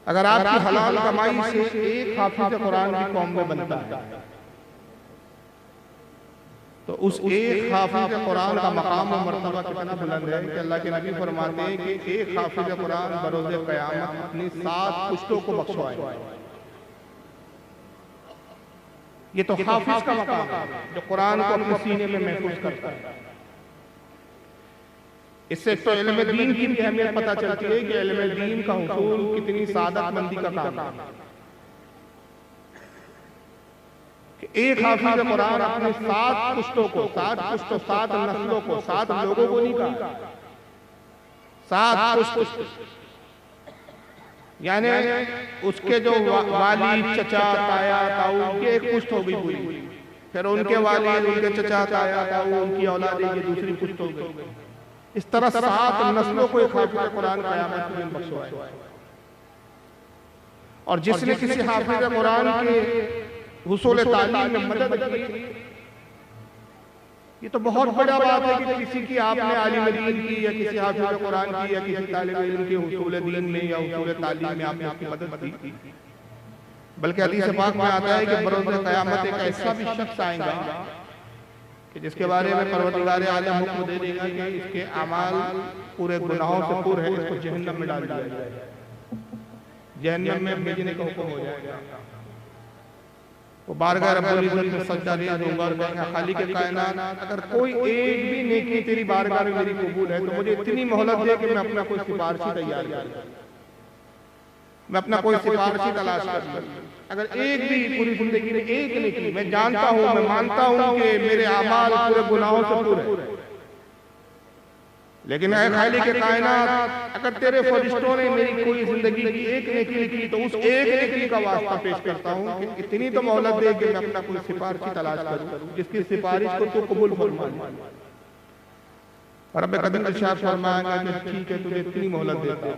अगर आपकी हलाल कमाई से एक हाफिज कुरान की कौम में बनता है तो उस एक हाफिज कुरान का मकाम और मर्तबा कितना बुलंद है कि अल्लाह के नबी फरमाते हैं कि एक हाफिज कुरान बरोज़े क़यामत अपनी 7 पुश्तों को बख्शवाएगा। ये तो हाफिज का मकाम है जो कुरान को अपने सीने में महफूज करता है। इससे तो इल्म दीन की भी अहमियत पता चलती है कि इल्म दीन का हुसूल कितनी सादतमंदी का काम है कि एक हाफिज कुरान अपने 7 पुश्तों को 7 नस्लों को 7 लोगों को नहीं कहा, 7 पुश्त यानी उसके जो वाली चचा ताया ताऊ उनकी एक पुश्त हो गई पूरी, फिर उनके वाली उनके चचा ताया ताऊ उनकी औलाद ये दूसरी पुश्त हो गई। इस तरह 7 नस्लों को एक हाफिज कुरान क़यामत के दिन बख्शवाएगा। और जिसने किसी हाफिज कुरान के हुसूल तालीम में मदद की, ये तो बहुत बड़ा बात है कि किसी की आपने आलिम दीन की या किसी हाफिज कुरान की या किसी तालिब इल्म के हुसूल दीन में या हुसूल तालीम में आपने उसकी मदद की। बल्कि हदीस पाक में आता है कि बरोज़ क़यामत एक ऐसा भी शख्स आएगा कि जिसके बारे में परवरदिगार आलम हुक्म दे देगा कि इसके अमाल पूरे गुनाहों से पूरे है, इसको जहन्नम में डाल दिया जाएगा, जहन्नम में भेजने का हुक्म हो जाएगा। वो बारगाह रब्बुल इज्जत में सजदा दे दूंगा और कहेगा खालिक कायनात अगर कोई एक भी नेकी तेरी बारगाह में मेरी कबूल है तो मुझे इतनी मोहलत दे कि मैं अपना कोई सिफारिशी तैयार कर लूं, मैं अपना कोई सिफारिशी तलाश कर लूं। अगर एक भी पूरी जिंदगी में एक नेकी, मैं जानता हूं मैं मानता हूं कि मेरे अमाल पूरे गुनाहों से पूरे, लेकिन ऐ खालिक कायनात अगर तेरे फरिश्तों ने मेरी कोई जिंदगी की एक नेकी लिखी तो उस एक नेकी का वास्ता पेश करता हूं कि इतनी तो मोहलत दे कि मैं अपना कोई सिफारिशी तलाश करूं जिसकी सिफारिश को तू कबूल फरमा ले। रब कदर इरशाद फरमाएगा कि ठीक है तुझे इतनी मोहलत देता हूं,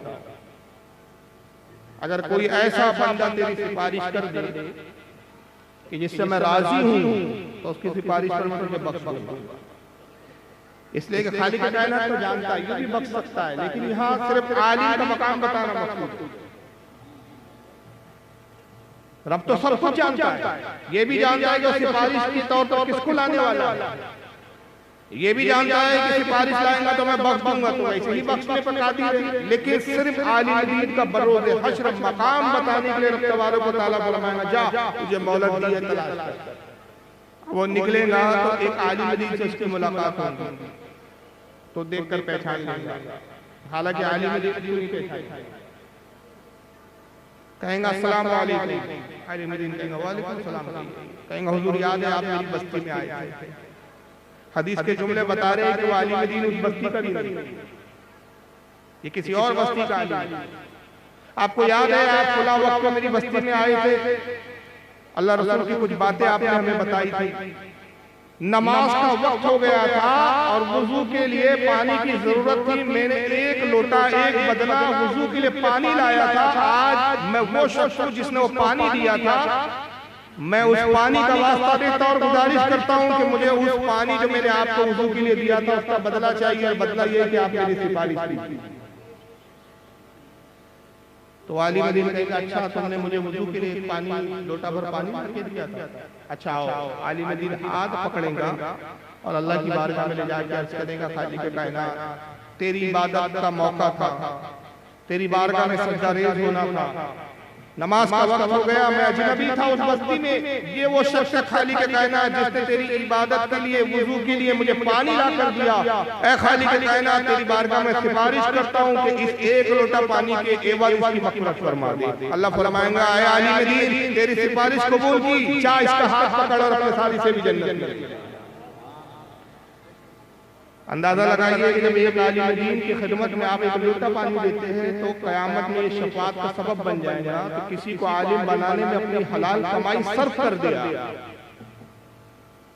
अगर कोई ऐसा बंदा तेरी सिफारिश कर दे कि जिससे मैं राजी हूं तो उसकी सिफारिश पर मैं तुझे बख्श दूंगा। इसलिए कि खालिक कायनात तो जानता है, ये भी बख्श सकता है, लेकिन यहाँ सिर्फ आलिम का मकाम बताना मकसूद है। रब तो सब कुछ जानता है, ये भी जानता है कि सिफारिश के तौर पर किसको लाने वाला है, ये भी जानता है कि सिफारिश लाएगा तो मैं बख्श दूंगा, तो ऐसे ही बख्शने पर कादिर है। लेकिन सिर्फ आलिम दीन का बरोज़ हश्र मकाम बताने के लिए रब तबारक व तआला फरमाएगा जा तुझे मोहलत दी है तलाश कर। वो निकलेगा तो एक आलिम दीन से उसकी मुलाकात होगी तो देखकर पहचान लेगा, हालांकि आलिम दीन नहीं पहचान, कहेंगे अस्सलाम वालेकुम, आलिम दीन कहेंगे वालेकुम सलाम, कहेंगे हुजूर याद है आप मेरी बस्ती में आए थे। हदीस के जुमले बता रहे हैं कि वो आलिम दीन उस बस्ती का भी नहीं, ये किसी और बस्ती का आलिम। आपको याद है आप फलां वक्त में मेरी बस्ती में आए थे, अल्लाह रसूल की कुछ बातें आपने हमें बताई थी, नमाज का वक्त हो गया था और वुजू के लिए पानी की जरूरत थी, मैंने एक लोटा एक बदला वुजू के लिए पानी लाया था। आज मैं वो शख्स हूं जिसने वो पानी दिया था, मैं उस पानी का वास्ता देता और गुजारिश करता हूं कि मुझे उस पानी जो मैंने आपको वुजू के लिए दिया था उसका बदला चाहिए, और बदला ये कि आप मेरी सिफारिश की। तो आलिम दीन कहेगा अच्छा तुमने मुझे वुजू के लिए पानी लोटा भर पानी लेके दिया था, अच्छा आओ। आलिम दीन हाथ पकड़ेगा और अल्लाह की बारगाह में ले जाकर अर्ज करेगा खालिक कायनात तेरी इबादत का मौका था, तेरी बारगाह में सजदा रेज़ होना था, नमाज का वक्त हो गया, मैं अजनबी था उस बस्ती में, ये वो शख्स खालिक कायनात जिसने तेरी इबादत के लिए वुजू के लिए मुझे पानी ला कर दिया। ऐ खालिक कायनात तेरी बारगाह में सिफारिश करता हूं कि इस एक लोटा पानी के एवज इसकी मग़फ़िरत फरमा दे। अल्लाह फरमाएगा ऐ आलिम दीन तेरी सिफारिश कबूल की, चाहे इसका हाथ पकड़ और अपने साथी से भी जन्नत में। अंदाजा लगाइए कि जब एक आलिम दीन की खिदमत में आप एक लोटा पानी देते हैं तो क़यामत में ये शफ़ाअत का सबब बन जाएगा कि किसी को आलिम बनाने में अपनी हलाल कमाई सर्फ कर दिया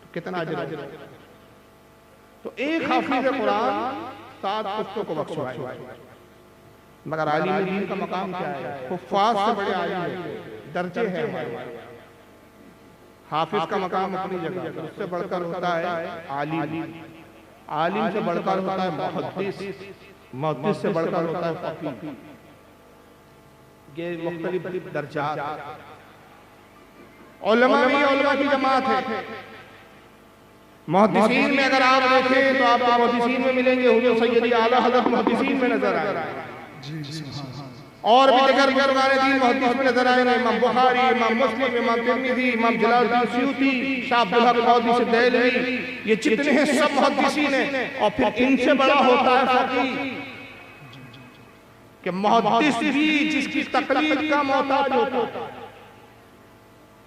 तो कितना अजर है। तो एक हाफिज़ कुरान 7 पुश्तों को बख्शवाए, मगर आलिम दीन का मकाम क्या है? हुफ़्फ़ाज़ से बड़े आलिम दर्जे हैं हमारे। हाफिज़ का मकाम अपनी जगह, उससे बढ़कर होता है आलिम, आलिम से बढ़कर होता है मुहद्दिस, मुहद्दिस से बढ़कर होता है फक़ीह। ये मुख्तलिफ दर्जात। उलमा में उलमा की जमात है। मुहद्दिसीन में अगर आप देखें तो आपको मुहद्दिसीन में मिलेंगे हुजूर सैयदी आला हज़रत मुहद्दिसीन में नजर आएंगे, और भी दिगर बुजुर्गान दीन मुहद्दिस में नजर आएंगे। इमाम बुखारी, इमाम मुस्लिम, इमाम तिर्मिज़ी, इमाम जलालुद्दीन सुयूती, शाह अब्दुल हक मुहद्दिस देहलवी, ये जितने हैं सब मुहद्दिसीन हैं। और फिर इनसे बड़ा होता है फकीह, कि मुहद्दिस भी जिसकी तकलीफ का मोहताज होता है।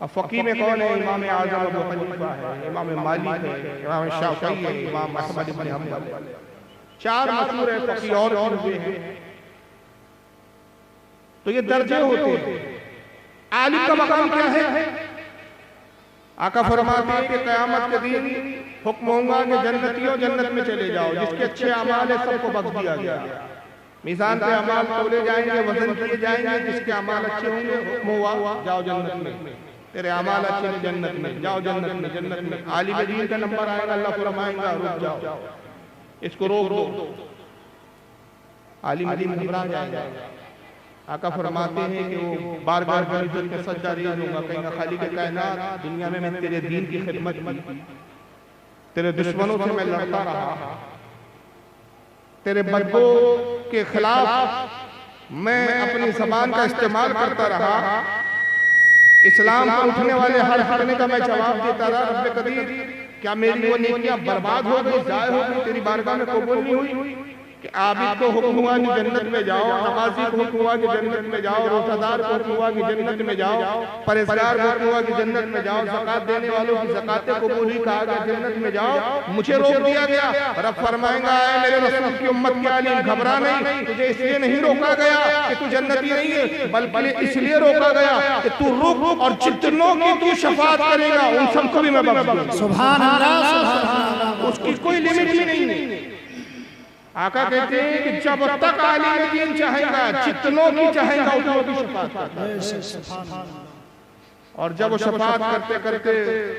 अब फकीह में कौन है? इमाम आज़म अबू हनीफा है, इमाम मालिक है, इमाम शाफ़िई है, इमाम अहमद इब्न हंबल। चार मशहूर है फकीह, और हैं। तो ये दर्जे होते हैं। आलिम का मकाम क्या है? आका फरमाते हैं कि क़यामत के दिन हुक्म होगा कि जन्नतियों जन्नत में चले जाओ, जिसके अच्छे अमाल है सबको बख्श दिया गया। मीज़ान पे अमाल तोले जाएंगे, वजन किए जाएंगे, जिसके अमाल अच्छे होंगे हुक्म हुआ जाओ जन्नत में, तेरे अमाल अच्छे हैं जन्नत में, जाओ जन्नत में, जन्नत में। आलिम दीन का नंबर आएगा, अल्लाह फरमाएगा रुक जाओ, इसको रोक दो। आलिम दीन घबरा जाएगा। आका फरमाते हैं कि वो बार बार इज्जत में सजदा रेज़ होगा, कहेगा खालिक कायनात, दुनिया में मैंने तेरे दीन की खिदमत की, तेरे दुश्मनों से मैं लड़ता रहा, तेरे बदबू के खिलाफ मैं अपनी ज़बान का इस्तेमाल करता रहा, इस्लाम पर उठने वाले हर हरने का मैं जवाब देता रहा। रब्बे कदीर, क्या मेरी वो नेकियां बर्बाद हो गई, जाय हो गई, तेरी बारगाह में कबूल नहीं हुई? कि आबिद को हुक्म हुआ कि जन्नत में जाओ, नमाजी को हुक्म हुआ कि जन्नत में जाओ, रोज़ादार को हुक्म हुआ कि जन्नत में जाओ, परहेज़गार को हुक्म हुआ कि जन्नत में जाओ, ज़कात देने वालों की ज़कात कबूली कहा गया जन्नत में जाओ, मुझे रोक दिया गया। रब फरमाएगा ऐ मेरे रसूल की उम्मत के आलिम, घबरा नहीं, तुझे इसलिए नहीं रोका गया कि तू जन्नती नहीं है, बल्कि इसलिए रोका गया कि तू रुक और जितनों की तू शफाअत करेगा उन सबको भी मैं बख्श दूंगा। सुभान अल्लाह, सुभान अल्लाह, उसकी कोई लिमिट ही नहीं। आका कहते हैं कि जब तक आलिम दीन चाहेगा, जितनों की चाहेगा उतनों की शफाअत करता, और जब वो शफाअत करते करते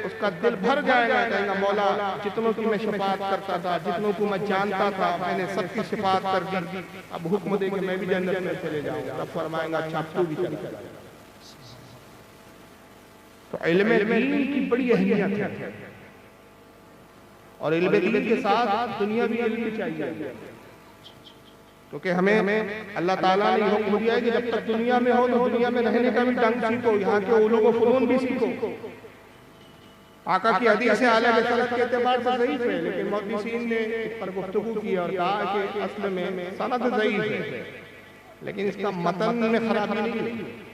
उसका दिल भर जाएगा, कहेगा मौला जितनों की मैं शफाअत करता था, जितनों को मैं जानता था, मैंने सबकी शफाअत कर दी, अब हुक्म दे कि मैं भी जन्नत में चले जाऊंगा। तब फरमाएगा अच्छा तू भी चल। तो इल्म दीन की बड़ी अहमियत है, और इल्म दीन के साथ दुनिया भी इल्म चाहिए, क्योंकि हमें अल्लाह ताला ने हुक्म दिया है कि जब तक दुनिया में हो तो दुनिया में रहने का भी ढंग सीखो, यहाँ के उलूम व फनून भी सीखो। आका की हदीस है आला सनद के एतबार से ज़ईफ़ है, लेकिन मुहद्दिसीन ने इस पर गुफ्तगू की और कहा कि असल में सनद ज़ईफ़ है, लेकिन इसका मतन में खराबी नहीं है,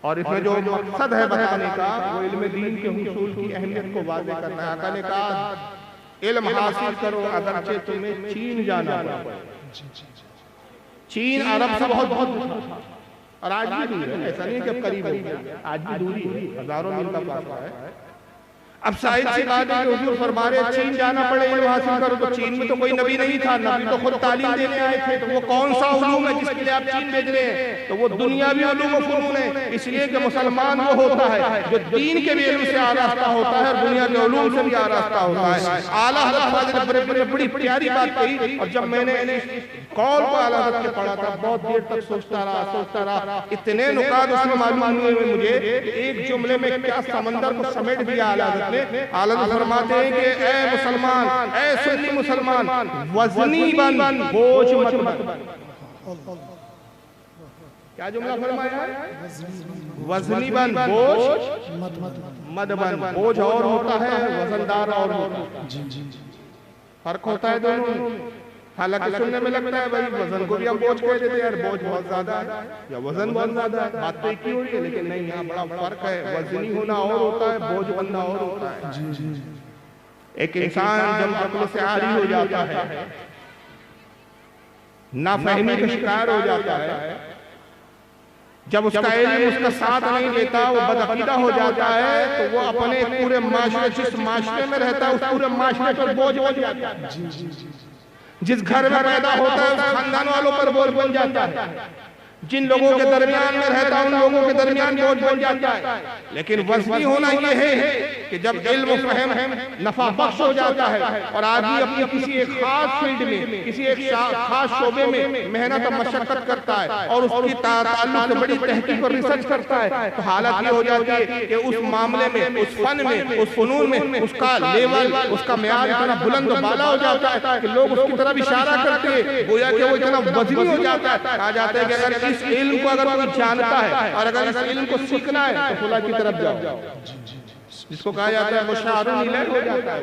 और इसमें जो मकसद है बताने का वो इल्म दीन के हुसूल की अहमियत को वाज़ेह करना है। आका ने कहा इल्म हासिल करो अगरचे तुम्हें चीन जाना पड़े। चीन अरब से बहुत बहुत दूर था, और आज भी दूर है, ऐसा नहीं कि अब करीब हो गया, आज भी दूरी है, हजारों मील का फासला है। अब शायद सी बात है कि हुजूर फरमा रहे चीन जाना पड़े इल्म हासिल करो, तो चीन में तो कोई नबी नहीं था, नबी तो खुद तालीम देने आए थे, तो वो कौन सा उलूम है जिसके लिए आप चीन भेज रहे हैं? तो वो दुनियावी उलूम व फनून है, इसलिए कि मुसलमान वो होता है जो दीन के भी इल्म से आरास्ता होता है और दुनिया के उलूम से भी आरास्ता होता है। आला हज़रत ने बड़ी प्यारी बात कही, और जब मैंने कौल को आला हज़रत के पढ़ा था बहुत देर तक सोचता रहा, इतने नुकात उसमें मालूम हुए मुझे, एक जुमले में क्या समंदर को समेट दिया आला हज़रत ने। आला हज़रत फरमाते हैं कि ए मुसलमान, ए सुन्नी मुसलमान, वज़नी बन बोझ मत बन। क्या जुमला फरमाया? वज़नी बन बोझ मत बन। बोझ और होता है, वजनदार और होता है, फर्क होता है दोनों। हालांकि सुनने में लगता है भाई वजन को भी हम बोझ कह देते हैं, यार बोझ बहुत ज्यादा है या वजन बहुत ज्यादा है, बात तो एक ही हो रही है, लेकिन नहीं, यहाँ बड़ा फर्क है। वजनी होना और होता है, बोझ बनना और होता है। एक इंसान जब अक्ल से आरी हो जाता है, नाफहमी का शिकार हो जाता है, जब उसका इल्म उसका साथ नहीं देता, वो बदअकीदा हो जाता है, तो वो अपने पूरे माशरे, जिस माशरे में रहता है उस पूरे माशरे पर बोझ बन जाता है। जिस घर में पैदा होता है उस खानदान वालों पर बोझ बन जाता है। जिन लोगों के दरमियान में रहता है उन लोगों के दरमियान बोझ बन जाता है। लेकिन वज़नी होना ये है कि जब इल्म फहम नफा बख्श हो जाता है और आदमी अपनी किसी एक खास फील्ड में, किसी एक खास शोबे में मेहनत और मशक्कत करता है और उसकी ताल्लुक से बड़ी तहकीक और रिसर्च करता है, तो हालत ये हो जाती है कि उस मामले में, उस फन में, उस फनून में उसका लेवल, उसका म्यार इतना बुलंद और बाला हो जाता है कि लोग उसकी तरफ इशारा करते हैं, गोया कि वो इतना वज़नी हो जाता है। कहा जाता है कि अगर इस इल्म को अगर कोई जानता है और अगर इस इल्म को सीखना है तो खुला की तरफ जाओ, जिसको कहा जाता है वो शाहरुख नीलर हो जाता है,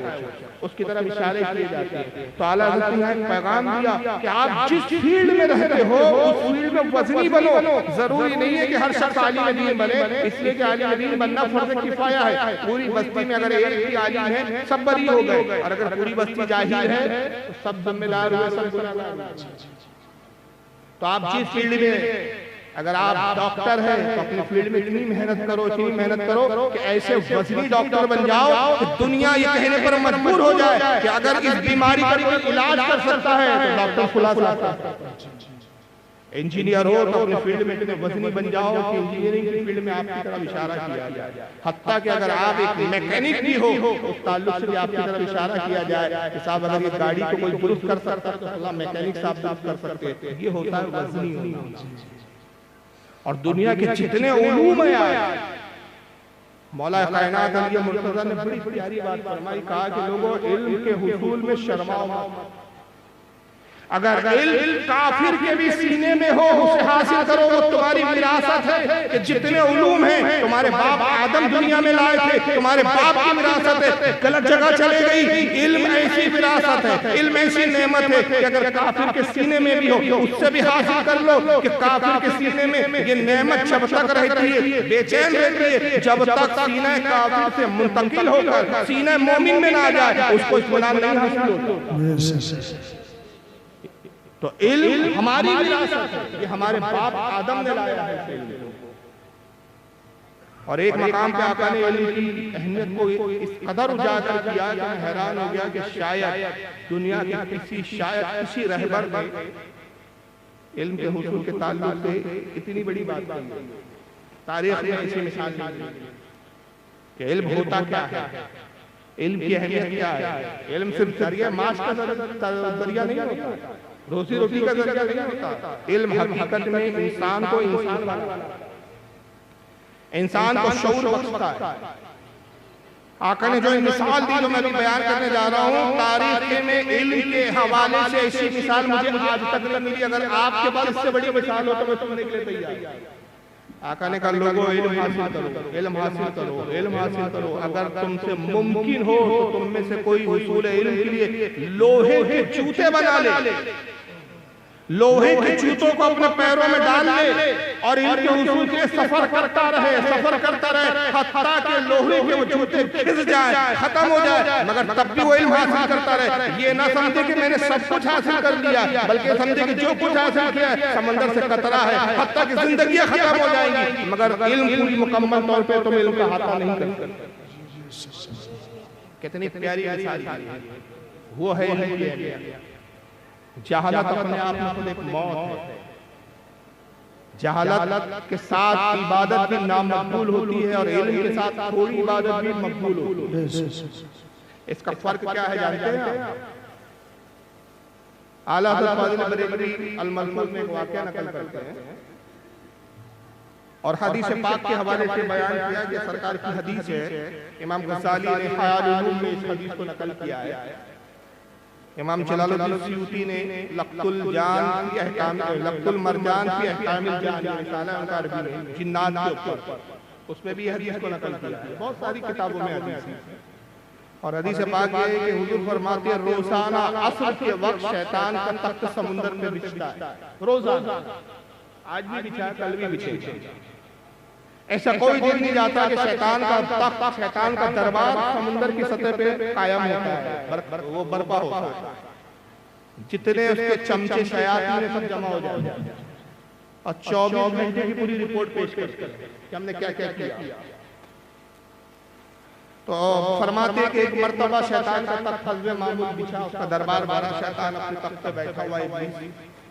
उसकी तरफ इशारे किए जाते हैं। तो आला हज़रत ने एक पैगाम दिया कि आप जिस फील्ड में रहते हो उस फील्ड में वज़नी बनो। जरूरी नहीं है कि हर शख्स आलिम दीन बने, इसलिए कि आलिम दीन बनना फर्ज़ किफ़ाया है। पूरी बस्ती में अगर एक भी आलिम है सब बरी हो गए, और अगर पूरी बस्ती जाहिल है तो सब जिम्मेदार हुए, सब गुनाहगार। तो आप जिस फील्ड में, अगर आप डॉक्टर हैं तो अपनी फील्ड में इतनी मेहनत करो कि ऐसे वज़नी डॉक्टर बन जाओ कि दुनिया ये कहने पर मजबूर हो जाए कि अगर इस बीमारी का कोई इलाज कर सकता है तो डॉक्टर खुलासा करता है। इंजीनियर हो तो अपने फील्ड में इतने वज़नी बन जाओ कि इंजीनियरिंग की फील्ड में आपकी तरफ इशारा किया जाए। हत्ता कि अगर आप एक मैकेनिक भी हो उस ताल्लुक से भी आपकी तरफ इशारा किया जाए कि साहब अगर ये गाड़ी को कोई दुरुस्त कर सकता है तो अल्लाह मैकेनिक साहब दुरुस्त कर सकते हैं। ये होता है वज़नी होना। और दुनिया के जितने उलूम हैं, मौला कायनात अली मुर्तज़ा ने बड़ी प्यारी बात फरमाई, कहा कि लोगों इल्म के हुसूल में शर्माओ। अगर इल्म काफिर के भी सीने में हो उसे हासिल करो, वो तुम्हारी विरासत है कि जितने उलूम हैं तुम्हारे बाप आदम दुनिया में लाए थे, तुम्हारे बाप की विरासत है, गलत जगह चले गई। इल्म ऐसी विरासत है, इल्म ऐसी नेमत है कि अगर काफिर के सीने में भी हो उससे भी हासिल कर लो कि काफिर के सीने में ये नेमत जब तक रहती है, बेचैन रहती है, जब तक सीना काफिर से मुंतकिल होकर सीना मोमिन में ना जाए उसको इत्मीनान नहीं हासिल होता। तो इल्म हमारी विरासत है, ये हमारे बाप आदम ने लाया है इल्म। और एक मकाम पे आका ने इल्म की अहमियत को इस कदर उजागर किया कि मैं हैरान हो गया कि शायद दुनिया के किसी रहबर ने इल्म के हुसूल के ताल्लुक से इतनी बड़ी बात की। तारीख में ऐसी मिसाल नहीं कि इल्म होता क्या है, इल्म की अहमियत क्या है। इल्म सिर्फ जरिया माश का जरिया नहीं होता, रोजी रोटी का जरिया नहीं होता। इल्म हकीकत में इंसान को इंसान बनाता, इंसान को शऊर बख्शता है। आका ने जो मिसाल दी जो मैं अभी बयान करने जा रहा हूँ, तारीख में इल्म के हवाले से ऐसी मिसाल मुझे आज तक नहीं मिली। अगर आपके पास इससे बड़ी मिसाल हो तो मैं सुनने के लिए तैयार। आका ने कहा लोगों इल्म हासिल करो, इल्म हासिल करो, इल्म हासिल करो। अगर तुमसे मुमकिन हो तो तुम में से कोई हुसूल इल्म के लिए लोहे के जूते बना ले, लोहे के जूतों को अपने पैरों में डाल ले और इल्म के हुसूल के सफर करता रहे, हत्ता के लोहे के वो जूते घिस जाए, खत्म हो जाए, मगर तब भी वो इल्म हासिल करता रहे। ये ना समझे कि मैंने सब कुछ हासिल कर लिया, बल्कि समझे कि जो कुछ हासिल किया है समंदर से कतरा है, हत्ता की जिंदगी खत्म हो जाएंगी, मगर इल्म पूरी मुकम्मल तौर पे तुम इल्म का हाथा नहीं कर सकते। कितनी प्यारी मिसाल है, वो है इल्म। जहालत अपने आप में खुद एक मौत है। जहालत के साथ इबादत भी नामकबूल होती है और इल्म के साथ थोड़ी इबादत भी मकबूल होती है। इसका फर्क क्या है जानते हैं? आला हज़रत फाज़िल बरेलवी अल-मलफूज़ में एक वाक़या नकल करते हैं और हदीस पाक के हवाले से बयान किया कि सरकार की हदीस है। इमाम गज़ाली ने हयाल उलूम में इस हदीस को नकल किया है। इमाम जलालुद्दीन सयूती ने लक़्तुल जान की अहकाम, लक़्तुल मरजान की अहकामिल जान रिसाला उनका अरबी में जिन्नात के ऊपर, उसमें भी हदीस को नकल किया है। बहुत सारी किताबों में हदीस है और हदीस पाक ये है कि हुजूर फरमाते हैं रोजाना असर के वक्त शैतान का तख्त समुंदर में बिछता है। रोजाना, आज भी बिछा, कल भी बिछेगा। ऐसा कोई दिन नहीं जाता कि शैतान का तख्त, शैतान का दरबार समुंदर की सतह पे कायम होता है, वो बर्पा होता है। जितने उसके चमचे शयातीन सब जमा हो जाते हैं और 24 घंटे की पूरी रिपोर्ट पेश करते हैं कि हमने क्या क्या किया। तो फरमाते कि एक मर्तबा शैतान का तख्त हज़्वे मामूल बिछा, उसका दरबार भरा, शैतान अपने तख्त पे बैठा हुआ है।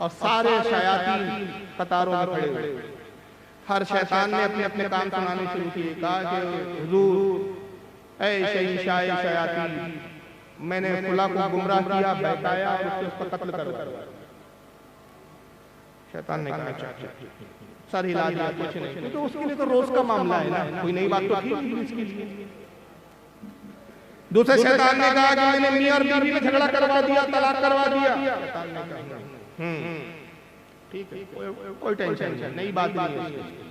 और सारे शयातीन कतारों में खड़े हुए। हर शैतान ने अपने अपने काम सुनाने शुरू किए। कहा कि हुजूर ऐ शहंशाह शयातीन, मैंने फुला को गुमराह किया, बहकाया और उसके ऊपर कत्ल करवाया। शैतान ने कहा सर हिला दिया, कुछ नहीं, क्योंकि उसके लिए तो रोज का मामला है ना, कोई नई बात तो थी इसके लिए। दूसरे शैतान ने कहा कि मैंने मियां और बीवी में झगड़ा करवा दिया, तलाक करवा दिया। शैतान ने कहा ठीक है, कोई टेंशन नहीं, नई बात नहीं है।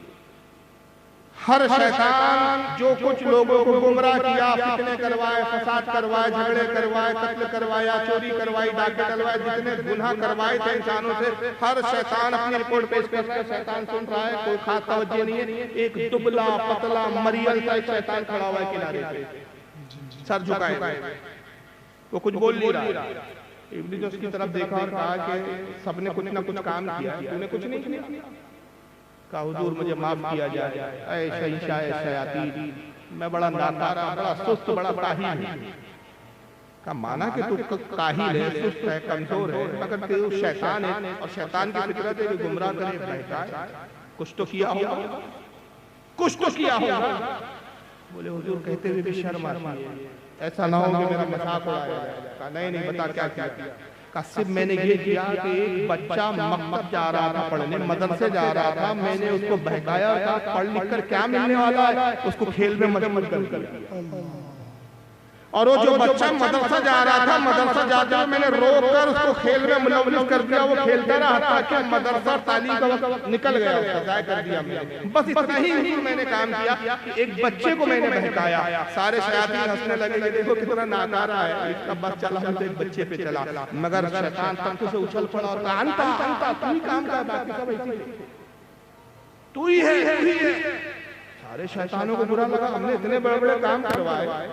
हर शैतान जो कुछ लोगों को गुमराह किया, फितने करवाए, फसाद करवाए, झगड़े करवाए, कत्ल करवाया, चोरी करवाई, डाके डलवाए, जितने गुनाह करवाए थे इंसानों से, हर शैतान अपनी रिपोर्ट पेश कर रहा है। शैतान सुन रहा है, कोई खास तवज्जो नहीं है। एक दुबला पतला मरियल सा शैतान खड़ा हुआ है किनारे पे, सर झुकाए, वो कुछ बोल नहीं रहा। इब्लीस ने उसकी तरफ देखा और कहा कि सबने कुछ ना कुछ काम किया, तूने कुछ नहीं किया। कहा हुजूर मुझे माफ किया जाए, ऐ शहंशाह शयातीन, मैं बड़ा नाकारा, बड़ा सुस्त, बड़ा काहिल हूं। का माना कि तू काहिल है, सुस्त है, कमजोर है, मगर तू शैतान है और शैतान की फितरत है कि गुमराह करे, बहकाए। कुछ तो किया होगा, कुछ तो किया होगा। बोले हुजूर कहते हुए भी शर्म आती है, ऐसा ना हो कि मेरा मजाक उड़ाया जाए। कहा नहीं नहीं, बता क्या किया। कहा सिर्फ मैंने ये किया कि एक बच्चा मकतब जा रहा था पढ़ने, मदरसे जा रहा था, मैंने उसको बहकाया था, पढ़ लिख कर क्या मिलने वाला है, उसको खेल में मदद कर दिया। और वो जो बच्चा मदरसा जा रहा था, मदरसा जाते हुए मैंने रोक कर उसको खेल में मुलव्वस कर दिया। वो खेलता रहा ताकि मदरसा तालीम का वक्त निकल गया, ज़ाया कर दिया मैंने। बस इतना ही मैंने काम किया कि एक बच्चे को मैंने बहकाया। सारे शयातीन हंसने लगे, देखो कितना नाकारा है, इसका बस चला तो एक बच्चे पे चला। मगर शैतान तंतु से उछल पड़ा और कहा अंता अंता, तू ही काम कर, बाकी सब ऐसे तू ही है। सारे शैतानों को बुरा लगा, हमने इतने बड़े बड़े काम करवाए,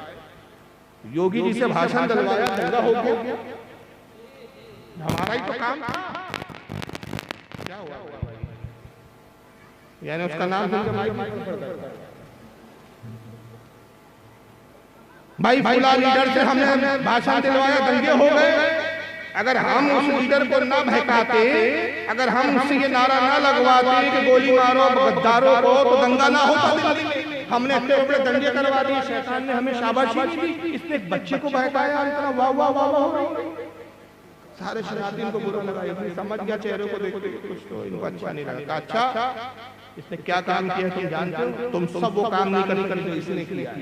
योगी जी से भाषण दिलवाया, दंगा हो गया, हमारा ही तो काम था। क्या हुआ? यानी उसका नाम भाई फुला लीडर से हमने भाषण दिलवाया, दंगे हो गए। अगर हम उस लीडर को ना बहकाते, अगर हम उससे ये नारा ना लगवाते कि गोली मारो गद्दारों को, तो दंगा ना होता दिल्ली में। हमने इतने बड़े दंगे करवा दिए, शैतान ने हमें शाबाशी दी, इसने एक बच्चे को बहकाया और इतना वाह वाह वाह वाह। सारे शयातीन को बुरा लगा, समझ गया चेहरे को देखते कुछ तो इनको अच्छा नहीं लगा। अच्छा इसने क्या काम किया तुम जानते हो? तुम सब वो काम नहीं करते इसने किया।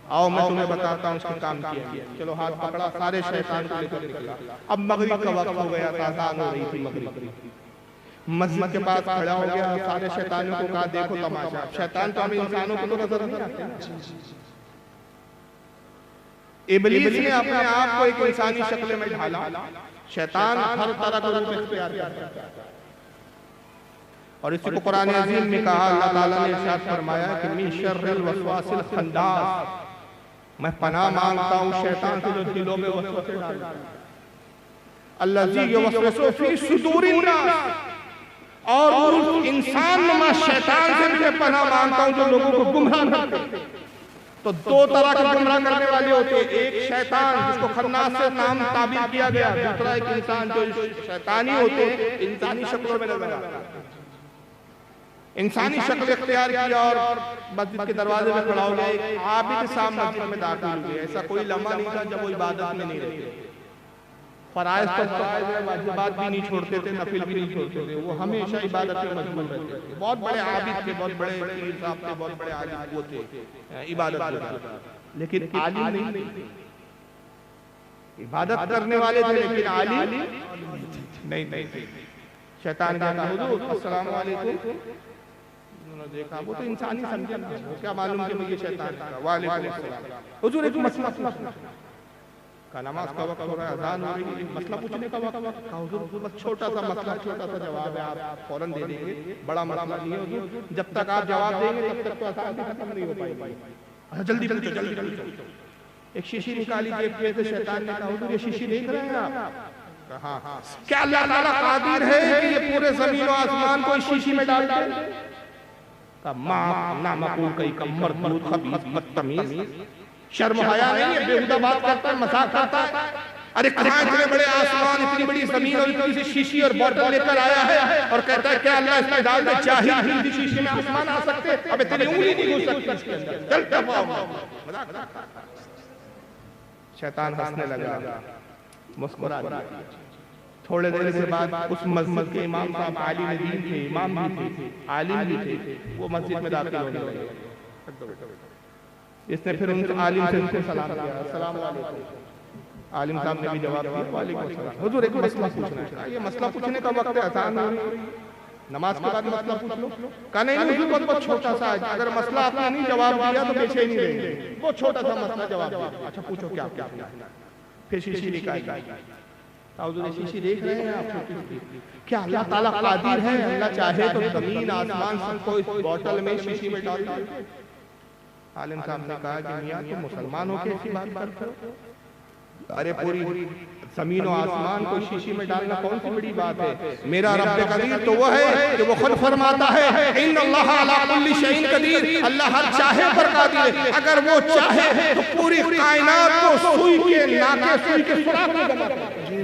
आओ मैं तुम्हें बताता हूँ उसके काम किया। चलो हाथ पकड़ा, सारे शैतान को लेकर निकला। अब मगरिब का वक्त हो गया था, अज़ान हो रही थी मगरिब। मस्जिद के पास खड़ा हो गया, सारे शैतानों को कहा देखो तमाशा। शैतान तो हमें इंसानों को तो नजर नहीं आते। इब्लीस ने अपने आप को एक इंसानी शक्ल में ढाला। शैतान हर तरह का रूप इख्तियार करता है और इसी को कुरान अज़ीम में कहा, अल्लाह ताला ने इरशाद फरमाया कि मिन शर्रिल वसवासिल खन्नास, मैं पनाह मांगता हूँ शैतान से जो दिलों में वसवसे डालता है। अल्लज़ी युवस्विसु फी सुदूरिन नास, और उस इंसान नुमा शैतान से भी मैं पनाह मांगता हूँ जो लोगों को गुमराह करते हैं। तो दो तरह के गुमराह करने वाले होते हैं, एक शैतान जिसको खन्नास से नाम ताबीर किया गया, दूसरा एक इंसान जो शैतानी होते हैं, इंसानी शक्लों में नजर आता है। इंसानी शक्ल इख्तियार किया और मस्जिद के दरवाजे में खड़ा हो गया। एक आबिद साहब मस्जिद में दाखिल हुए। ऐसा कोई लम्हा नहीं था जब वो इबादत में नहीं रहते। फराइज तो फराइज है, वाजिबात भी नहीं छोड़ते थे, नफिल भी नहीं छोड़ते थे, वो हमेशा इबादत में मशगूल रहते थे। बहुत बड़े आबिद थे, बहुत बड़े पीर साहब थे, बहुत बड़े आलिम वो थे, इबादत करते। लेकिन आलिम नहीं, इबादत करने वाले थे लेकिन आलिम नहीं। शैतान का हुजूर अस्सलाम वालेकुम, उन्होंने देखा वो तो इंसानी समझा, क्या मालूम कि ये शैतान था। वालेकुम अस्सलाम हुजूर, एक मसला का नमाज का वक्त हो रहा है, अज़ान हो रही है, मसला पूछने का वक्त। हुजूर बस छोटा सा मसला, छोटा सा जवाब है, आप फौरन दे देंगे, बड़ा मसला नहीं है हुजूर। जब तक आप जवाब देंगे तब तक तो अज़ान भी खत्म नहीं हो पाएगी। अच्छा जल्दी जल्दी जल्दी जल्दी। एक शीशी निकाली जेब में से, शैतान ने कहा हुजूर ये शीशी देख रहे हैं आप? हाँ हाँ। क्या अल्लाह ताला कादिर है कि ये पूरे जमीन और आसमान को इस शीशी में डाल दे? शर्म हया नहीं है, बेहुदा बात करता है, मजाक करता है। अरे कहाँ इतने बड़े आसमान, इतनी बड़ी जमीन और इतनी सी शीशी और बोतल लेकर आया है और कहता है क्या अल्लाह इसमें डाल दे, चाहिए हिंदी शीशी में आसमान आ सकते? अब तेरी उंगली नहीं घुस सकती इसके अंदर, चल टपाओ। शैतान हंसने लगा, मुस्कुरा दिया। थोड़े देर के बाद उस मस्जिद के इमाम साहब आलिम दीन थे, इमाम भी थे, आलिम भी थे, वो मस्जिद में दाखिल होने लगे। इसने फिर उनसे आलिम से उनको सलाम किया, अस्सलाम वालेकुम। आलिम साहब ने भी जवाब दिया, वालेकुम सलाम। हुजूर एक मसला पूछना है। ये मसला पूछने का वक्त है, आसान है, नमाज के बाद मसला पूछ लो। कहा नहीं हुजूर बहुत छोटा सा है, अगर मसला आपने नहीं जवाब दिया तो पीछे नहीं रहेंगे, वो छोटा सा मसला जवाब दिया। अच्छा पूछो क्या क्या पूछना। फिर शीशी निकाली, हुजूर शीशी देख रहे हैं आप, क्या अल्लाह ताला कादिर है, अल्लाह चाहे तो जमीन आसमान सबको इस बोतल में शीशी में डाल दे। आलिम साहब ने कहा कि मियां तुम मुसलमान हो के ऐसी बात करते हो? अरे पूरी जमीन और आसमान को शीशी में डालना कौन सी बड़ी बात है? मेरा रब कदीर तो वो है कि वो खुद फरमाता है इन्नल्लाह अला कुल्ली शैइन कदीर, अल्लाह हर चाहे पर कादिर है। अगर वो चाहे तो पूरी कायनात को सुई के नाके सुई के सुराख में जमा कर।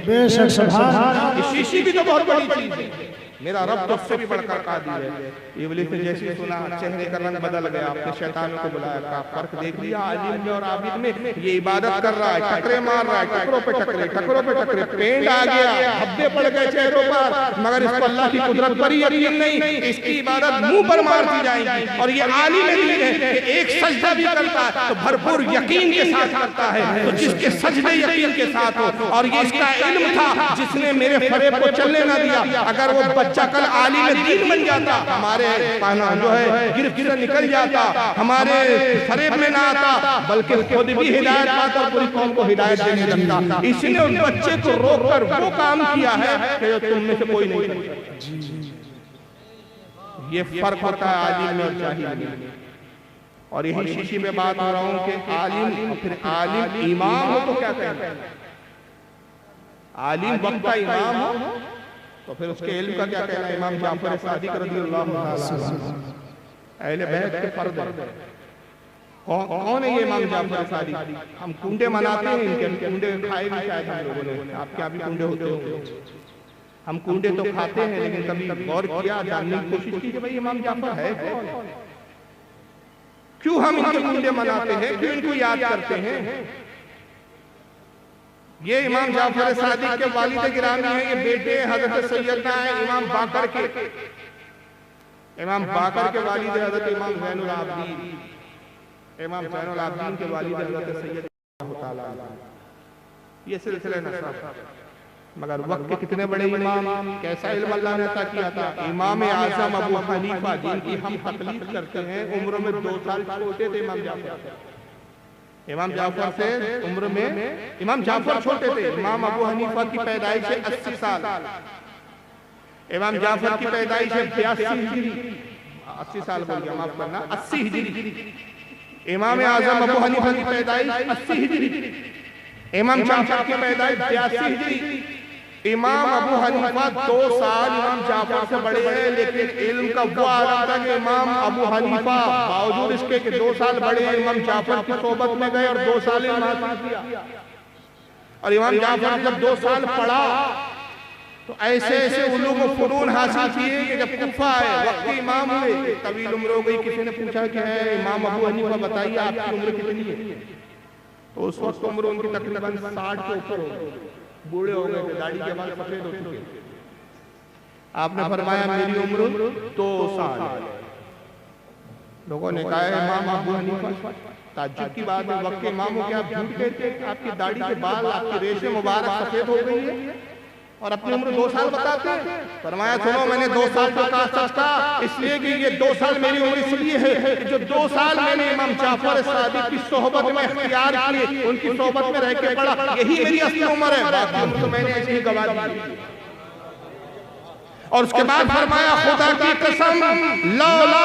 बेशक सुभान अल्लाह। ये शीशी भी तो बहुत बड़ी चीज है, मेरा रब तो उससे भी बढ़कर कादिर है। इब्लीस ने जैसे सुना चेहरे का रंग बदल गया, अपने शैतानों को बुलाया, कहा फर्क देख लिया आलिम में और आबिद में? ये इबादत कर रहा है, टकरे मार रहा है, टकरों पे टकरे, टकरों पे टकरे, पेंट आ गया, धब्बे पड़ गए चेहरों पर, मगर इसको अल्लाह की कुदरत पर ही यकीन नहीं, इसकी इबादत मुंह पर मार दी जाएगी। और ये आलिम है कि एक सजदा भी करता है तो भरपूर यकीन के साथ करता है, तो जिसके सजदे यकीन के साथ हो। और ये इसका इल्म था जिसने मेरे फरेब को चलने ना दिया। अगर वो बच्चा कल आलिम दीन बन जाता, हमारे जो है गिरफ्त से निकल जाता, हमारे फरेब में ना आता, बल्कि खुद भी हिदायत पाता और पूरी कौम को हिदायत देने लगता। इसने उस बच्चे को रोककर वो काम किया है कि जो तुम में से कोई नहीं करता। ये फर्क होता है आलिम में और जाहिल में। और यही शीशी में बात हो रहा हूं कि आलिम और फिर आलिम इमाम हो तो क्या कहते हैं? आलिम वक्त का इमाम हो तो फिर उसके इल्म का क्या कहना है? इमाम जाफर सादिक रज़ियल्लाहु ताला अहले बैत के फर्द है। कौन है ये इमाम जाफर सादिक? हम कुंडे मनाते हैं, इनके कुंडे खाए भी शायद हम लोगों ने, आपके यहाँ भी कुंडे होते होंगे। हम कुंडे तो खाते हैं, लेकिन कभी गौर किया, जानने की कोशिश की कि भाई इमाम जाफर है कौन? क्यों हम इनके कुंडे मनाते हैं, क्यों इनको याद करते हैं? ये इमाम जाफर सादिक के वालिद गिरामी हैं, ये बेटे हजरत सैयदना है इमाम बाकर के। इमाम बाकर के वालिद हजरत इमाम ज़ैनुल आबिदीन, इमाम ज़ैनुल आबिदीन के वालिद हजरत सैयद ताला। ये सिलसिला नसब। मगर वक्त के कितने बड़े इमाम, कैसा इल्म अल्लाह ने अता किया था। इमाम आज़म अबू हनीफा जिनकी हम तकलीफ करते हैं, उम्र में 2 साल छोटे थे इमाम जाफर। इमाम जाफर से उम्र में इमाम जाफर छोटे थे। इमाम अबू हनीफा की पैदाइश है 80 साल, इमाम जाफर की पैदाइश है 82 हिजरी, 80 साल बोल गया, माफ करना, 80 हिजरी। इमाम आज़म अबू हनीफा की पैदाइश 80 हिजरी, इमाम जाफर की पैदाइश 82 हिजरी। इमाम अबू हनीफा 2 साल इमाम जाफर से बड़े हैं, लेकिन इल्म का वो आलम था कि इमाम अबू हनीफा बावजूद इसके कि 2 साल बड़े हैं, इमाम जाफर की सोबत में गए और 2 साल इल्म हासिल किया। और इमाम जाफर जब 2 साल पढ़ा तो ऐसे ऐसे उलूम व फुनून हासिल किए कि जब कूफा आए, वक्त इमाम हुए, तवील उम्र हो गई। किसी ने पूछा कि है इमाम अबू हनीफा बताइए आपकी उम्र कितनी है? तो उस वक्त उम्र उनकी तकरीबन 60 के ऊपर हो गई, बूढ़े हो गए थे, दाढ़ी के बाल सफेद हो चुके। आपने फरमाया मेरी उम्र 2 साल। लोगों ने कहा इमाम अबू हनीफा, ताज्जुब की बात है, वक्त इमाम हो के आप झूठ कहते हैं? आपकी दाढ़ी के बाल, आपकी रेशे मुबारक सफेद हो गई है और अपनी उम्र 2 साल बताते हैं। फरमाया सुनो, मैंने 2 साल तो कहा सच था, इसलिए कि ये 2 साल मेरी उम्र इसलिए है कि जो 2 साल मैंने इमाम जाफर सादिक की सोहबत में इख्तियार किए, उनकी सोहबत में रह के पढ़ा, यही मेरी असली उम्र है। बाकी उम्र तो मैंने ऐसे ही गवा दी। और उसके बाद फरमाया खुदा की कसम लौला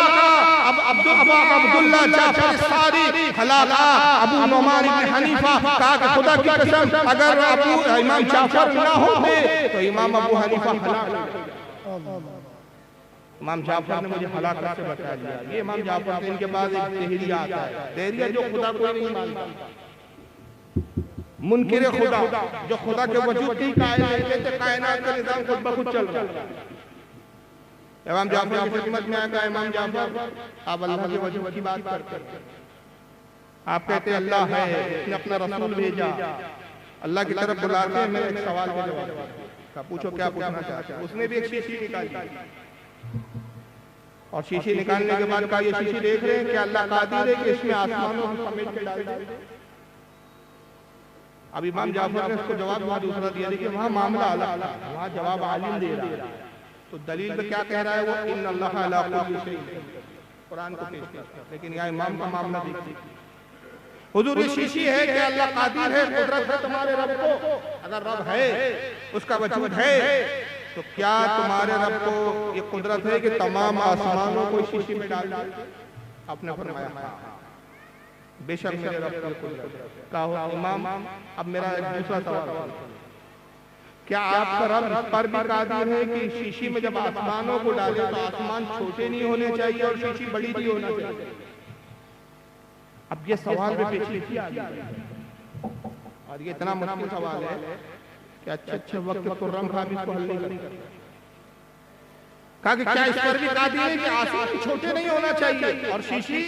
अब अब्दुल्ला जाफर सादिक हलाला अबू नुमान इब्न हनीफा, कहा कि खुदा की कसम अगर अबू इमाम जाफर ना होते तो इमाम अबू हनीफा हलाक। इमाम जाफर ने मुझे हलाकत से बचा दिया। ये इमाम जाफर से इनके बाद एक तहरिया आता है, तहरिया जो खुदा को नहीं मानता। मुनकिर खुदा, जो खुदा के वजूद की कायल नहीं कहते, कायनात का निजाम खुद ब खुद चल रहा है। इमाम जाफर की खिदमत में आया, इमाम जाफर आप अल्लाह के वजूद की बात करते हैं, आप कहते हैं अल्लाह है, उसने अपना रसूल भेजा, अल्लाह की तरफ बुलाते हैं। मेरे एक सवाल का जवाब का पूछो, क्या पूछना चाहते हैं? उसने भी एक शीशी निकाली और शीशी निकालने के बाद कहा, ये शीशी देख रहे हैं कि अल्लाह कादिर है कि इसमें आसमानों को समेट के डाल दे। अब इमाम जाफर ने उसको जवाब वहां दूसरा दिया, देखिए वहां मामला अलग था, वहां जवाब आलिम दे रहा है। तो दलील में क्या कह रहा है वो, इन्नल्लाह अला कुल्ली शैइन, कुरान को पेश करता है। लेकिन यहाँ इमाम का मामला देखिए, हुजूर ये शीशी है कि अल्लाह कादिर है, कुदरत है तुम्हारे रब को, अगर रब है, उसका वजूद है, तो क्या तुम्हारे रब को ये कुदरत है कि तमाम आसमानों को शीशी में डाल दे? आपने फरमाया बेशक मेरे रब की कुदरत है। कहा इमाम, अब मेरा एक दूसरा सवाल, क्या आपका रब इस पर भी कादिर है कि शीशी में जब आसमानों को डाले तो आसमान छोटे नहीं होने चाहिए और शीशी बड़ी भी होना चाहिए? अब ये सवाल में पेचीदगी आ गई और ये इतना मुश्किल सवाल है कि अच्छे वक्त तो रम खाम इसको हल नहीं करते। कहा कि क्या इस पर भी कादिर है कि आसमान छोटे नहीं होना चाहिए और शीशी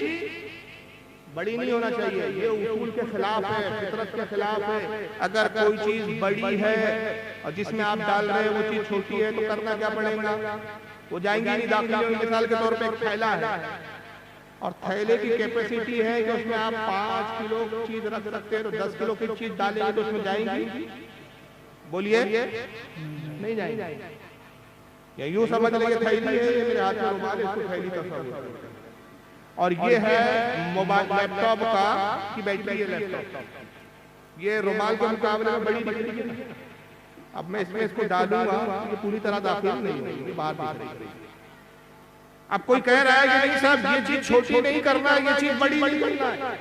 बड़ी नहीं होना चाहिए? ये उसूल के खिलाफ है, फितरत के खिलाफ है। अगर कोई चीज बड़ी है और जिसमें आप डाल रहे हैं वो चीज छोटी है तो करना क्या पड़ेगा? वो जाएंगी नहीं दाखिल। मिसाल के तौर पे एक थैला है और थैले की कैपेसिटी है कि उसमें आप 5 किलो चीज रख सकते हैं, तो 10 किलो की चीज डालेंगे तो उसमें जाएंगी? बोलिए, नहीं जाएंगे। या यूं समझ लीजिए थैली है, ये मेरे हाथ में रुमाल है, इसको थैली तस्वीर, और ये है मोबाइल लैपटॉप का की बैटरी है लैपटॉप, ये रुमाल के मुकाबले में बड़ी दिख रही है। अब मैं इसमें इसको डालूंगा, ये पूरी तरह दाखिल नहीं होगी, बाहर दिख रही है। अब कोई कह रहा है कि नहीं साहब ये चीज छोटी नहीं करना है, ये चीज बड़ी नहीं करना है,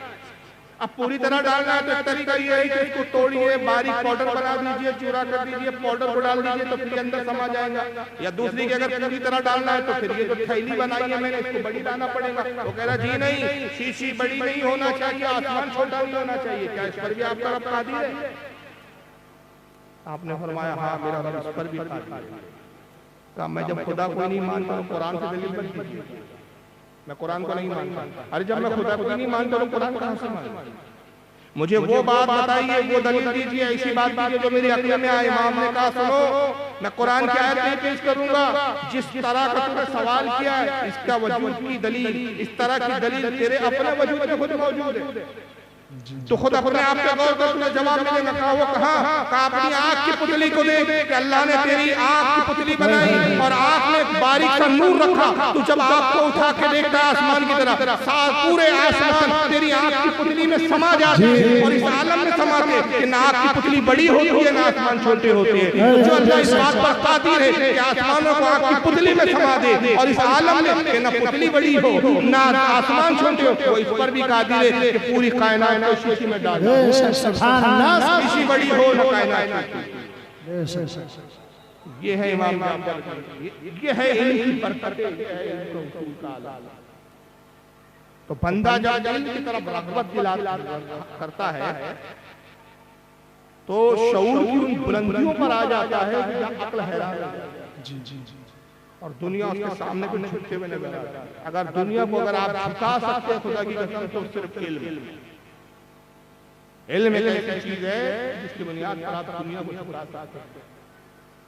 अब पूरी तरह डालना है। तो एक तरीका ये है कि इसको तोड़िए, बारीक पाउडर बना दीजिए, चूरा कर दीजिए, पाउडर को डाल दीजिए तो फिर अंदर समा जाएगा। या दूसरी की अगर पूरी तरह डालना है तो फिर ये जो थैली बनाई है मैंने, इसको बड़ी लाना पड़ेगा। वो कह रहा जी नहीं, शीशी बड़ी नहीं होना चाहिए, आसमान छोटा नहीं होना चाहिए। क्या इस पर भी आपका रब कादिर है? आपने फरमाया हाँ मेरा रब इस पर भी कादिर है। कहा मैं जब खुदा को नहीं मानता हूँ, कुरान से दलील बन कीजिए। मैं कुरान को नहीं मानता। अरे जब मैं खुदा को नहीं मानता हूँ, कुरान कहाँ से मानूं? मुझे वो बात बताइए, वो दलील दीजिए, ऐसी बात दीजिए जो मेरी अक्ल में आए। इमाम ने कहा सुनो, मैं कुरान की आयत नहीं पेश करूंगा, जिस तरह का तुमने सवाल किया है इसका वजूद की दलील, इस तरह की दलील तेरे अपने वजूद में खुद मौजूद है। तो खुद अपने आप पे गौर कर, तुम्हें जवाब मिलेगा। कहा वो कहा अपनी आंख की पुतली को देख कि अल्लाह ने तेरी आंख की पुतली बनाई और आंख में एक बारीक सा नूर रखा। तू जब आंख को उठा के देखता है आसमान की तरफ, पूरे आसमान तेरी आंख की पुतली में समा जाते हैं और इस आलम में समाते कि ना आंख की पुतली बड़ी होती है ना आसमान छोटे होते हैं। जो अल्लाह इस बात पर कादिर है कि आसमानों को आंख की पुतली में समा दे और इस आलम में कि ना पुतली बड़ी हो ना आसमान छोटे हो, वो इस पर भी कादिर है कि पूरी कायनात शीशी में डाल दे। शीशी बड़ी हो ना कायनात। ये है इमाम जाफर, ये है इल्म की बरकत, ये है इल्म का उसूल का आला। तो बंदा जब इल्म की तरफ रग़बत दिलाता करता है तो शऊर की उन बुलंदियों पर आ जाता है जब अक्ल हैरान हो जाती है और दुनिया उसके सामने कुछ झुकते हुए नजर आता है। अगर दुनिया को अगर आप झुका सकते हैं खुदा की कसम तो सिर्फ इल्म एक ऐसी चीज है जिसकी बुनियाद पर आप दुनिया को झुका सकते हैं।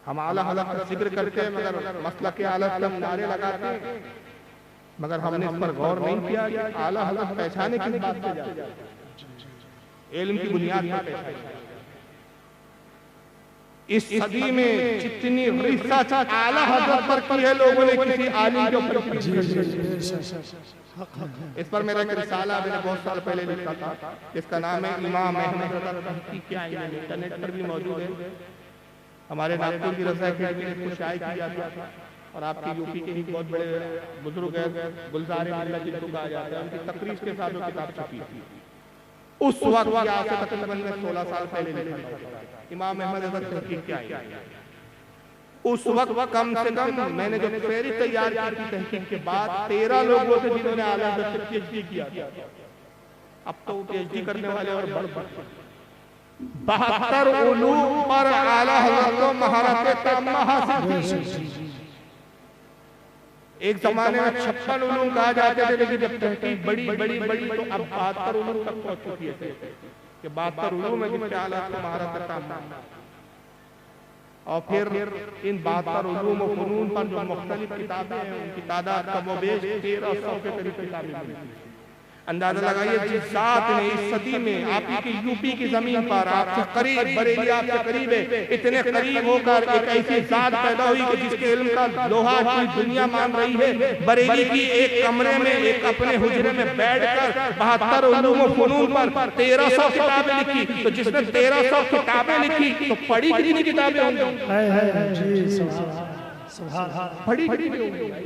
हम आला हलक का जिक्र करते हैं, मगर मसलक के आला हलक नारे लगाते हैं, मगर हमने इस पर गौर नहीं किया कि आला हलक पहचाने किस बात से जाते हैं। इल्म की बुनियाद पर पहचाने। इस सदी में जितनी रिसर्च आला हजरत पर की है लोगों ने किसी आलिम के ऊपर, इस पर मेरा एक रिसाला मैंने बहुत साल पहले लिखा था, जिसका नाम है इमाम अहमद क्या इंटरनेट पर भी मौजूद है। हमारे नागपुर की रज़ा अकेडमी ने इसको शाये किया था और आपके यूपी के ही बहुत बड़े बुजुर्ग हैं गुलजार मिल्लत जिनको कहा जाता है, उनकी तकरीर के साथ वो किताब छपी थी। उस वक्त आज से तकरीबन 16 साल पहले लिखा था इमाम अहमद तहकीक क्या है। उस वक्त कम से कम मैंने जो फेहरिस्त तैयार की थी तहकीक के बाद 13 लोगों थे जिन्होंने आला हज़रत से पीएचडी किया था। अब तो पीएचडी करने वाले और बढ़ 72 उलूम पर आला हज़रत को महारत ताम्मा हासिल थी। एक जमाने में 56 उलूम कहा जाते थे, लेकिन जब तहकीक बड़ी बड़ी बड़ी तो अब 72 उलूम तक पहुंच चुकी है कि 72 उलूम में जिनके आला को महारत ताम्मा। और फिर इन 72 उलूम और फनून पर जो मुख्तलिफ किताबें हैं उनकी तादाद कमोबेश 1300 के करीब किताबें हैं। अंदाजा लगाइए जिस जात ने इस सदी में आप की यूपी की जमीन पर आपसे करीब, बरेली आपसे करीब है, इतने करीब होकर एक ऐसी जात पैदा हुई कि जिसके इल्म का लोहा पूरी दुनिया मान रही है। बरेली की एक कमरे में एक अपने हुजरे में बैठकर 72 उलूम और फनून पर 1300 किताबें लिखी। तो जिसने 1300 किताबें लिखी तो पढ़ी कितनी किताबें होंगी? पढ़ी कितनी होंगी?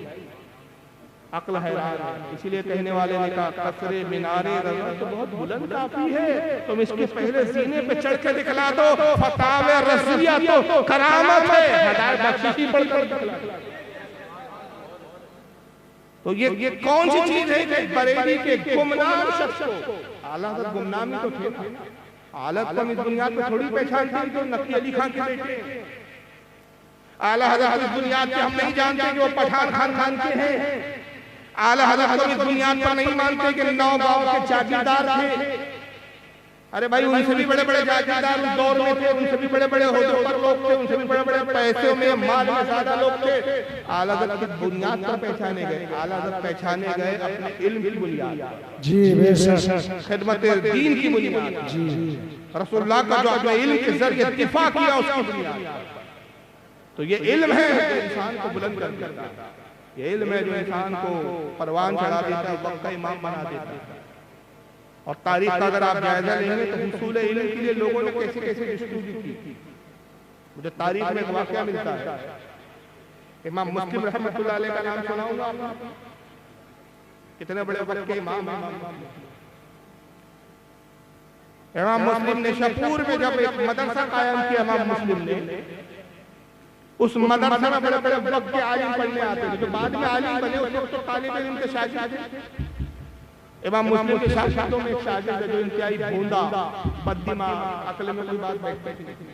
अक्ल हैरान है। इसीलिए कहने वाले ने कहा कसरे मीनारे रज़ा तो बहुत बुलंद काफी है, तुम इसके पहले सीने पे चढ़ के दिखला दो। फतावे रज़िया तो करामत है, हदायत बख्शिशी पढ़कर दिखला। तो ये कौन सी चीज है कि बरेली के गुमनाम शख्स को, आला हज़रत गुमनामी तो थे ना, आला को इस बुनियाद पे थोड़ी पहचानते जो नकी अली खान के बेटे। आला हज़रत इस बुनियाद पे हम नहीं जानते कि वो पठान खानदान के हैं। आला हज़रत को इस बुनियाद पर नहीं मानते कि 9 गांव के जागीरदार थे। अरे भाई उनसे भी बड़े बड़े जागीरदार उस दौर में थे, उनसे भी बड़े बड़े ओहदों पर लोग थे, उनसे भी बड़े बड़े पैसों में माल में ज्यादा लोग थे। आला हज़रत की बुनियाद पर पहचाने गए। आला हज़रत पहचाने गए अपने इल्म की बुनियाद, जी बेशक, खिदमत दीन की बुनियाद, जी रसूलुल्लाह का जो अपने इल्म के जरिए दिफा किया उसकी बुनियाद। तो ये इल्म है जो इंसान को बुलंद कर देता है, ये इल्म है जो इंसान को परवान चढ़ा देता है, वक्त का इमाम बना देता है। और तारीख का अगर आप जायजा लेंगे तो हुसूल इल्म के लिए लोगों ने कैसे कैसे जस्तजू की। मुझे तारीख में एक वाकया मिलता है, इमाम मुस्लिम रहमतुल्लाह अलैह का नाम सुनाऊंगा आपको। कितने बड़े वक्त के इमाम हैं इमाम मुस्लिम ने। शहपुर में जब एक मदरसा कायम किया इमाम मुस्लिम ने, उस मदरसे में बड़े बड़े वक्त के आलिम पढ़ने आते थे, जो बाद में आलिम बने उस वक्त तो तालिब इल्म के शागिर्द थे। इमाम मुस्लिम के शागिर्दों में एक शागिर्द है जो इंतहाई भोंदा, बददिमाग, अक्ल में कोई बात बैठती थी,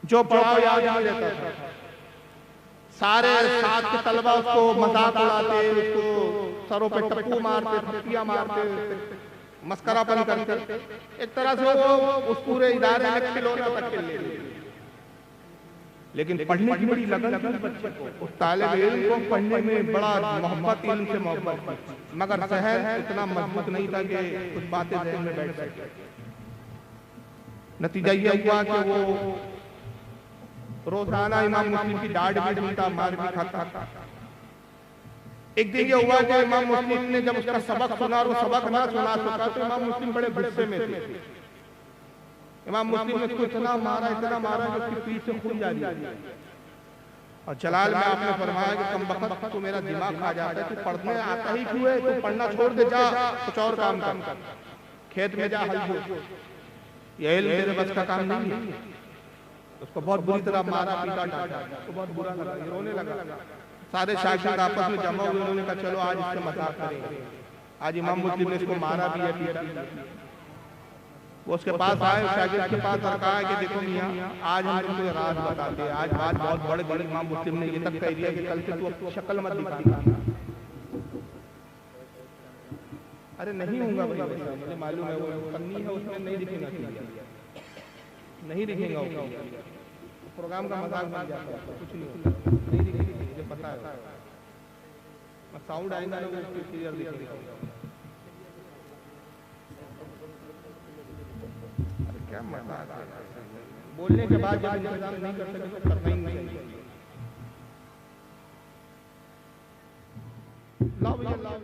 जो पढ़ाओ याद नहीं रहता था। सारे साथ के तलबा उसको मजाक उड़ाते, उसको सरों पे टप्पू मारते, थप्पियां मारते, मस्करापन करते। एक तरह से वो उस पूरे इदारे में खिलौना तक के लिए। लेकिन पढ़ने की बड़ी लगन थी बच्चे को, उस तालिब इल्म को पढ़ने में बड़ा मोहब्बत, इल्म से मोहब्बत, मगर ज़हन इतना मजबूत नहीं था कि कुछ बातें ज़हन में बैठ सके। नतीजा ये हुआ कि वो रोजाना इमाम मुस्लिम की डांट भी सुनता, मार भी खाता। एक दिन ये हुआ कि इमाम मुस्लिम ने जब उसका सबक सुना और वो सबक ना सुना सका तो इमाम मुस्लिम बड़े गुस्से में थे। इमाम मुस्लिम ने उसको इतना मारा कि उसकी पीठ से खून जारी। और जलाल में आपने फरमाया कि कम वक्त तो मेरा दिमाग खा जाता है, तू पढ़ने आता ही क्यों है? तू पढ़ना छोड़ दे, जा कुछ और काम कर, खेत में जा, हल जो, ये इल्म तेरे बस का काम नहीं है। उसको बहुत बुरी तरह मारा, पीटा, डांटा, उसको बहुत बुरा लगा, ये रोने लगा। सारे शागिर्द आपस में जमा हुए, उन्होंने कहा चलो आज इससे मजाक करेंगे। आज इमाम मुस्लिम ने इसको मारा भी है, पीटा भी है। वो उसके पास आए, शागिर्द के पास और कहा कि देखो मियां, आज हम तुमको ये राज बताते हैं, आज बात बहुत बड़े बड़े। इमाम मुस्लिम ने ये तक कह दिया कि कल से तू अपनी शक्ल मत दिखा। अरे नहीं होगा भाई, मुझे मालूम है वो पन्नी है उसमें नहीं दिखेगा, नहीं दिखेगा, प्रोग्राम का मजाक बन जाता है, कुछ नहीं दिखेगी, मुझे पता है। साउंड आएगा ना उसको क्लियर दिखेगा। क्या मजाक है, बोलने के बाद जब इंतजाम नहीं कर सके तो करना ही नहीं। लाओ भैया लाओ।